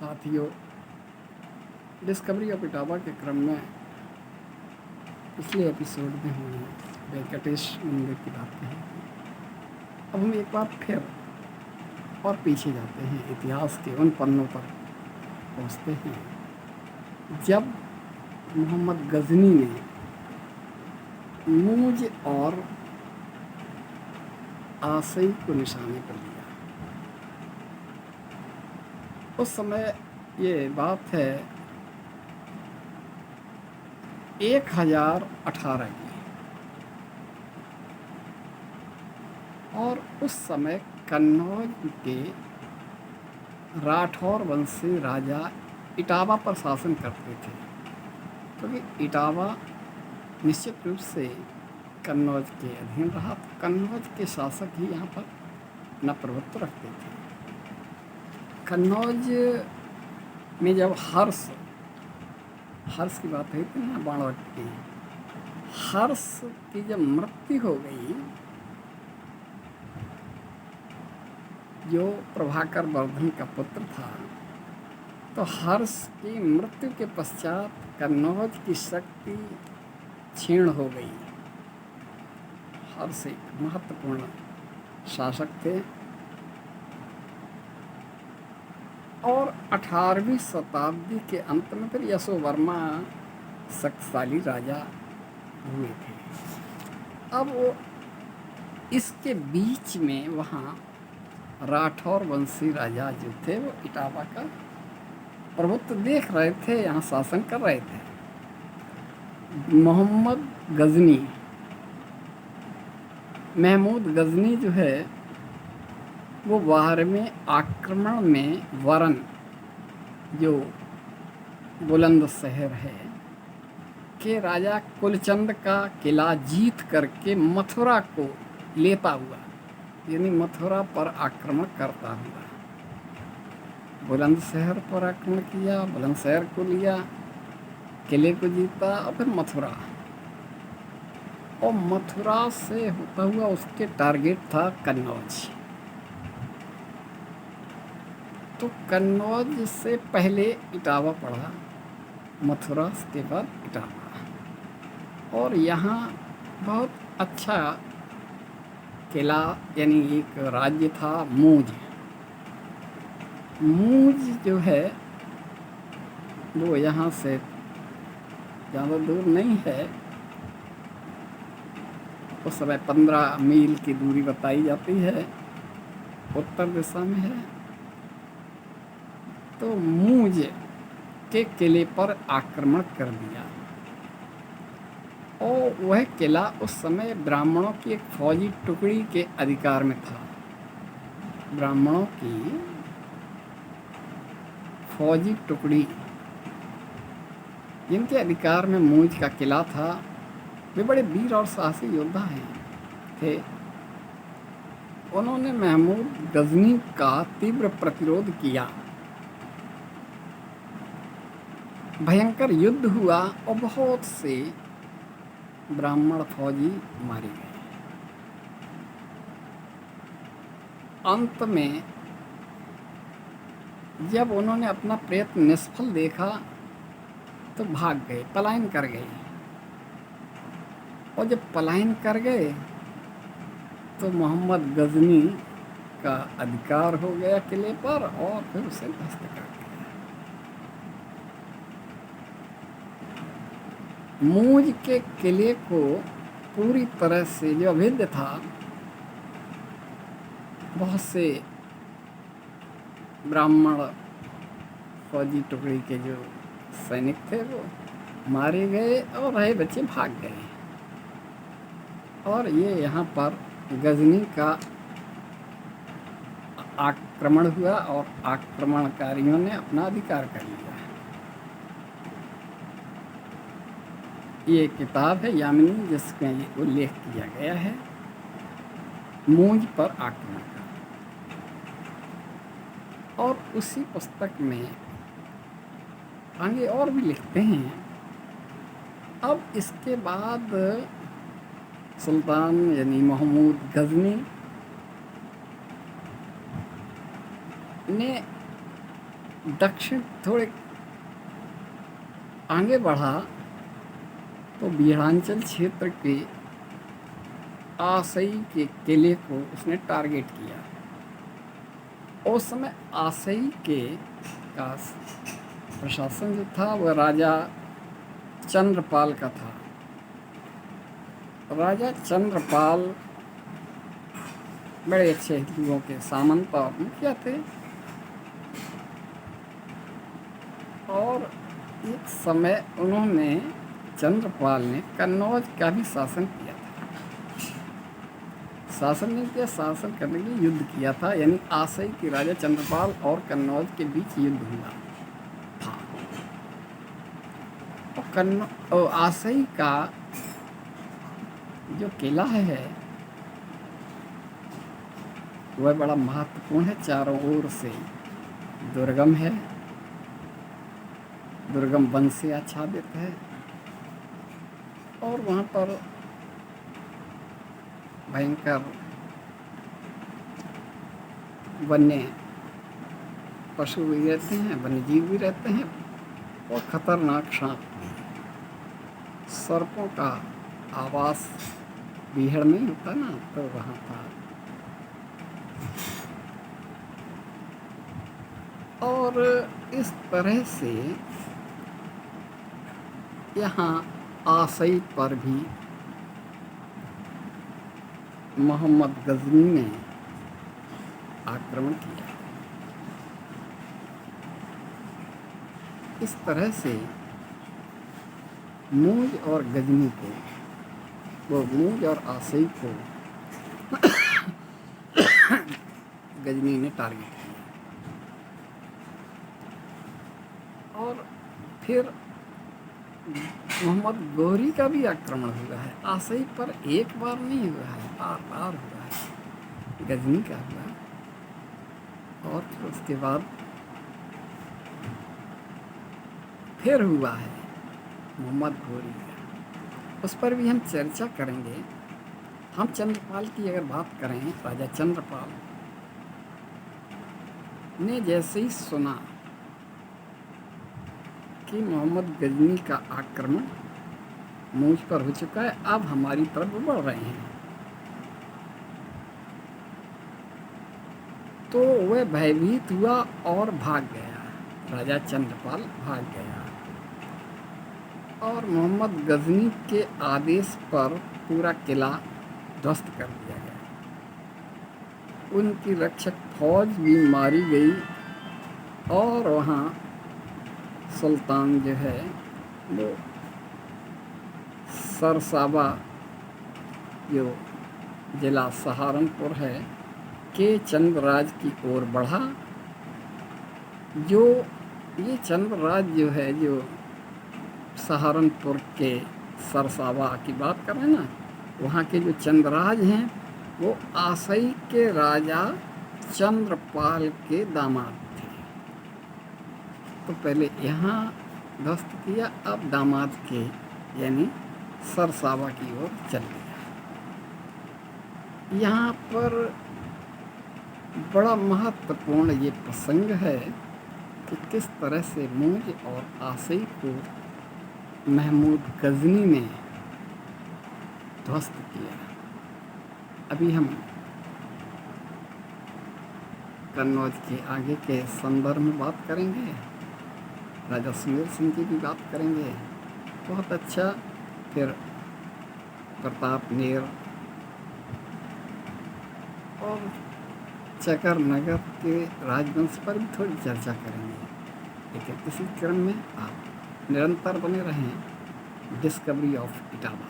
साथियों, discovery of Etawah के क्रम में पिछले एपिसोड में हमने वेंकटेश मंदिर की बात कही थी। अब हम एक बार फिर और पीछे जाते हैं, इतिहास के उन पन्नों पर पहुँचते हैं जब मोहम्मद गजनी ने मूज और आसई को निशाने पर लिया। उस समय ये बात है 1018 की, और उस समय कन्नौज के राठौर वंशी राजा इटावा पर शासन करते थे, क्योंकि इटावा निश्चित रूप से कन्नौज के अधीन रहा। तो कन्नौज के शासक ही यहाँ पर अपना प्रभुत्व रखते थे। कन्नौज में जब हर्ष की बात हुई थी ना, बाणवट की, हर्ष की जब मृत्यु हो गई, जो प्रभाकर वर्धन का पुत्र था, तो हर्ष की मृत्यु के पश्चात कन्नौज की शक्ति क्षीण हो गई। हर्ष एक महत्वपूर्ण शासक थे और 18वीं शताब्दी के अंत में फिर यशोवर्मा शक्तिशाली राजा हुए थे। अब वो इसके बीच में वहाँ राठौर वंशी राजा जो थे वो इटावा का प्रभुत्व देख रहे थे, यहाँ शासन कर रहे थे। मोहम्मद गजनी, महमूद गजनी जो है वो 12वें आक्रमण में वरन, जो बुलंद शहर है, के राजा कुलचंद का किला जीत करके मथुरा को लेता हुआ, यानी मथुरा पर आक्रमण करता हुआ बुलंदशहर पर आक्रमण किया, बुलंदशहर को लिया, किले को जीता और फिर मथुरा, और मथुरा से होता हुआ उसके टारगेट था कन्नौज। तो कन्नौज से पहले इटावा पड़ा, मथुरा के बाद इटावा, और यहाँ बहुत अच्छा किला यानी एक राज्य था मूज। मूज जो है वो यहाँ से ज़्यादा दूर नहीं है, उस समय 15 मील की दूरी बताई जाती है, उत्तर दिशा में है। तो मूज के किले पर आक्रमण कर दिया, और वह किला उस समय ब्राह्मणों की एक फौजी टुकड़ी के अधिकार में था। ब्राह्मणों की फौजी टुकड़ी जिनके अधिकार में मूज का किला था, वे बड़े वीर और साहसी योद्धा थे। उन्होंने महमूद गजनी का तीव्र प्रतिरोध किया, भयंकर युद्ध हुआ और बहुत से ब्राह्मण फौजी मारे गए। अंत में जब उन्होंने अपना प्रयत्न निष्फल देखा तो भाग गए, पलायन कर गए, और जब पलायन कर गए तो मोहम्मद गजनी का अधिकार हो गया किले पर, और फिर उसे ध्वस्त कर दिया। मूज के किले को पूरी तरह से जो अभेद्य था, बहुत से ब्राह्मण फौजी टुकड़ी के जो सैनिक थे वो मारे गए और रहे बच्चे भाग गए। और ये यहाँ पर गजनी का आक्रमण हुआ और आक्रमणकारियों ने अपना अधिकार कर लिया। ये किताब है यामिनी, जिसमें ये उल्लेख किया गया है मूज पर आक्रमण का। और उसी पुस्तक में आगे और भी लिखते हैं। अब इसके बाद सुल्तान यानी महमूद गजनी ने दक्षिण थोड़े आगे बढ़ा तो बिहारांचल क्षेत्र के आसई के किले को उसने टारगेट किया। उस समय आसई के का प्रशासन जो था वह राजा चंद्रपाल का था। राजा चंद्रपाल बड़े अच्छे हिंदुओं के सामंत और मुखिया थे, और एक समय उन्होंने चंद्रपाल ने कन्नौज का भी शासन किया था। शासन नहीं किया, शासन करने के लिए युद्ध किया था, यानी आसई के राजा चंद्रपाल और कन्नौज के बीच युद्ध हुआ था। और आसई का जो किला है वह बड़ा महत्वपूर्ण है, चारों ओर से दुर्गम है, दुर्गम वन से आच्छादित है, और वहाँ पर भयंकर वन्य पशु भी रहते हैं, वन्य जीव भी रहते हैं, और खतरनाक सांप, सर्पों का आवास बीहड़ में होता ना, तो वहाँ था। और इस तरह से यहाँ आसई पर भी मोहम्मद गजनी ने आक्रमण किया। इस तरह से मूंज और गजनी को, वो मूंज और आसई को गजनी ने टारगेट किया। और फिर मोहम्मद गौरी का भी आक्रमण हुआ है। आसई पर एक बार नहीं हुआ है, बार बार हुआ है। गजनी का हुआ, और फिर उसके बाद फिर हुआ है मोहम्मद गौरी का। उस पर भी हम चर्चा करेंगे। हम चंद्रपाल की अगर बात करें, राजा चंद्रपाल ने जैसे ही सुना कि मोहम्मद गजनी का आक्रमण मूंज पर हो चुका है, अब हमारी तरफ बढ़ रहे हैं, तो वह भयभीत हुआ और भाग गया। राजा चंद्रपाल भाग गया और मोहम्मद गजनी के आदेश पर पूरा किला ध्वस्त कर दिया गया। उनकी रक्षक फौज भी मारी गई, और वहाँ सुल्तान जो है वो सरसाबा, जो जिला सहारनपुर है, के चंद्रराज की ओर बढ़ा। जो ये चंद्रराज जो है, जो सहारनपुर के सरसाबा की बात कर रहे हैं ना, वहाँ के जो चंद्रराज हैं वो आसई के राजा चंद्रपाल के दामाद थे। तो पहले यहाँ ध्वस्त किया, अब दामाद के यानी सरसाबा की ओर चल गया। यहाँ पर बड़ा महत्वपूर्ण ये प्रसंग है कि किस तरह से मूंज और आसई को महमूद गजनी ने ध्वस्त किया। अभी हम कन्नौज के आगे के संदर्भ में बात करेंगे, राजा सुमेर सिंह की भी बात करेंगे, बहुत अच्छा। फिर प्रताप नेर और चकर नगर के राजवंश पर भी थोड़ी चर्चा करेंगे। लेकिन इसी क्रम में आप निरंतर बने रहें डिस्कवरी ऑफ इटावा।